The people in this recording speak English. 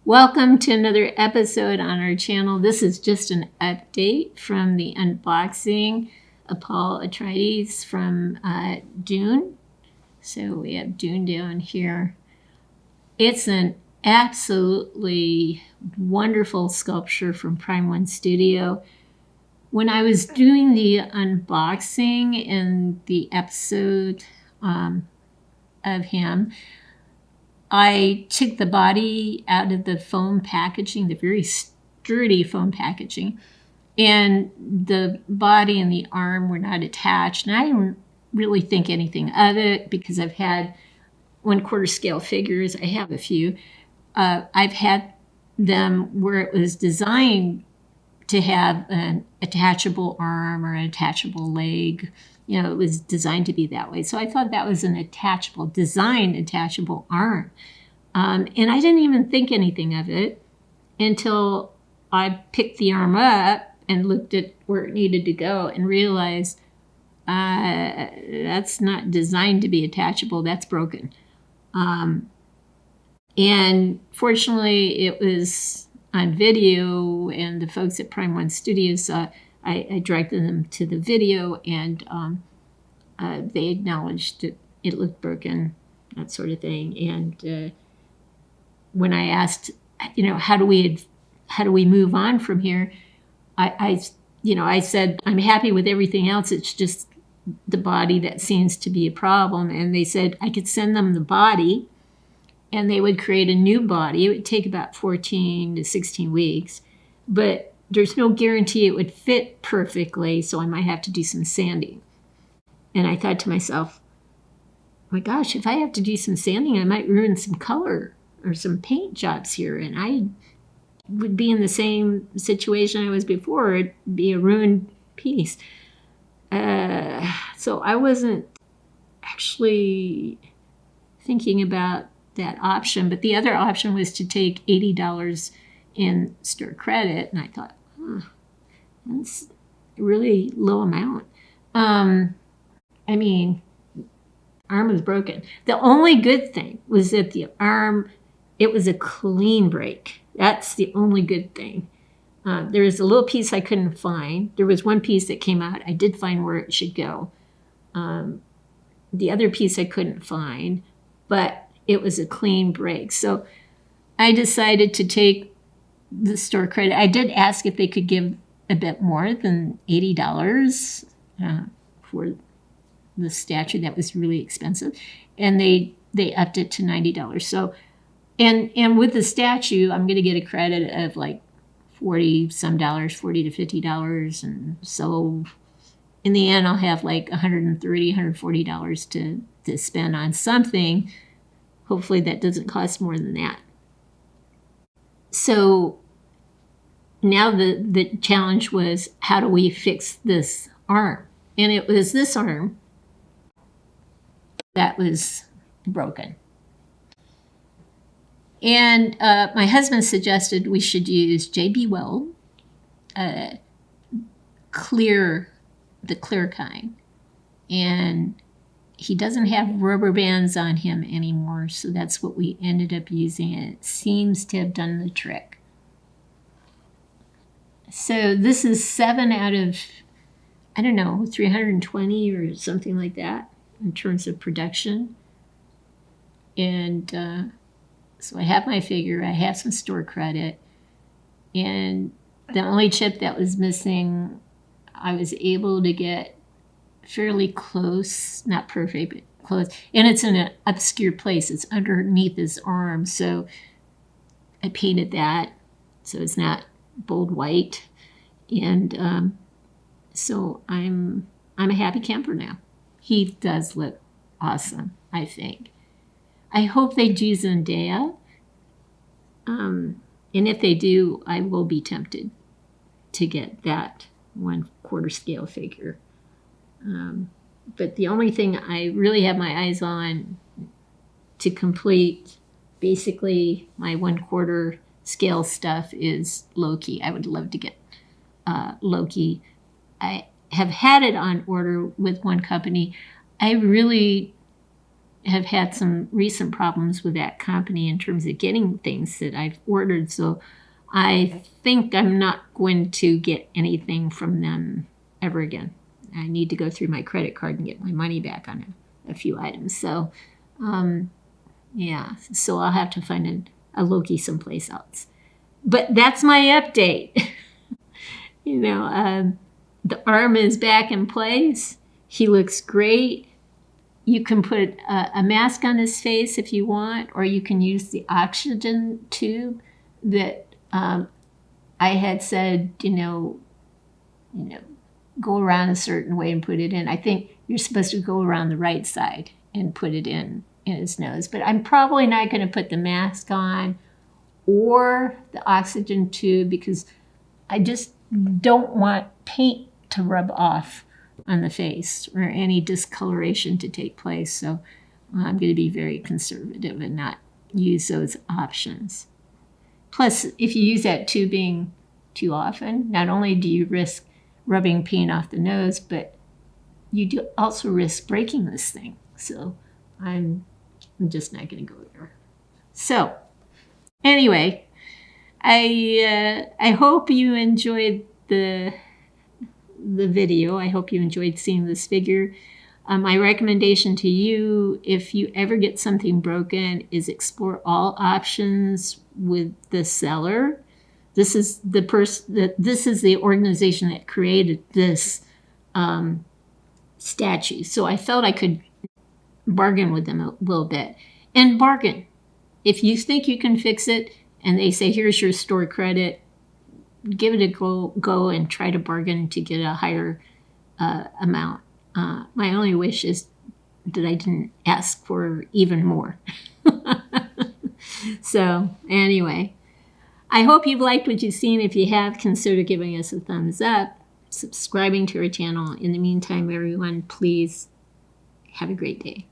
Welcome to another episode on our channel. This is just an update from the unboxing of Paul Atreides from DUNE. So we have DUNE down here. It's an absolutely wonderful sculpture from Prime One Studio. When I was doing the unboxing in the episode of him, I took the body out of the foam packaging, the very sturdy foam packaging, and the body and the arm were not attached. And I didn't really think anything of it because I've had 1/4 scale figures. I have a few. I've had them where it was designed to have an attachable arm or an attachable leg. You know, it was designed to be that way. So I thought that was an designed attachable arm. And I didn't even think anything of it until I picked the arm up and looked at where it needed to go and realized that's not designed to be attachable. That's broken. And fortunately, it was on video, and the folks at Prime One Studios saw. I directed them to the video, and they acknowledged that it looked broken, that sort of thing. And when I asked, how do we move on from here, I said I'm happy with everything else. It's just the body that seems to be a problem. And they said I could send them the body, and they would create a new body. It would take about 14 to 16 weeks, but there's no guarantee it would fit perfectly, so I might have to do some sanding. And I thought to myself, my gosh, if I have to do some sanding, I might ruin some color or some paint jobs here, and I would be in the same situation I was before. It'd be a ruined piece. So I wasn't actually thinking about that option, but the other option was to take $80 in store credit, and I thought, that's a really low amount. Arm was broken. The only good thing was that the arm, it was a clean break. That's the only good thing. There was a little piece I couldn't find. There was one piece that came out. I did find where it should go. The other piece I couldn't find, but it was a clean break. So I decided to take the store credit. I did ask if they could give a bit more than $80 for the statue that was really expensive, and they upped it to $90. So, and with the statue, I'm going to get a credit of like $40 to $50, and so in the end, I'll have like $130, $140 to spend on something. Hopefully, that doesn't cost more than that. So now the challenge was, how do we fix this arm? And it was this arm that was broken. And my husband suggested we should use JB Weld, the clear kind. And he doesn't have rubber bands on him anymore, so that's what we ended up using. It seems to have done the trick. So this is 7 out of, 320 or something like that in terms of production. And so I have my figure, I have some store credit, and the only chip that was missing, I was able to get fairly close, not perfect, but close. And it's in an obscure place. It's underneath his arm, so I painted that so it's not bold white. And so I'm a happy camper now. He does look awesome, I think. I hope they do Zendaya. And if they do, I will be tempted to get that 1/4 scale figure. But the only thing I really have my eyes on to complete basically my 1/4 scale stuff is Loki. I would love to get Loki. I have had it on order with one company. I really have had some recent problems with that company in terms of getting things that I've ordered. So I think I'm not going to get anything from them ever again. I need to go through my credit card and get my money back on a few items. So, yeah, so I'll have to find a Loki someplace else. But that's my update. You know, the arm is back in place. He looks great. You can put a mask on his face if you want, or you can use the oxygen tube that I had said, go around a certain way and put it in. I think you're supposed to go around the right side and put it in his nose. But I'm probably not going to put the mask on or the oxygen tube because I just don't want paint to rub off on the face or any discoloration to take place. So I'm going to be very conservative and not use those options. Plus, if you use that tubing too often, not only do you risk rubbing paint off the nose, but you do also risk breaking this thing. So I'm just not going to go there. So anyway, I hope you enjoyed the video. I hope you enjoyed seeing this figure. My recommendation to you, if you ever get something broken, is explore all options with the seller. This is the organization that created this statue. So I felt I could bargain with them a little bit. And bargain. If you think you can fix it and they say, here's your store credit, give it a go and try to bargain to get a higher amount. My only wish is that I didn't ask for even more. So anyway, I hope you've liked what you've seen. If you have, consider giving us a thumbs up, subscribing to our channel. In the meantime, everyone, please have a great day.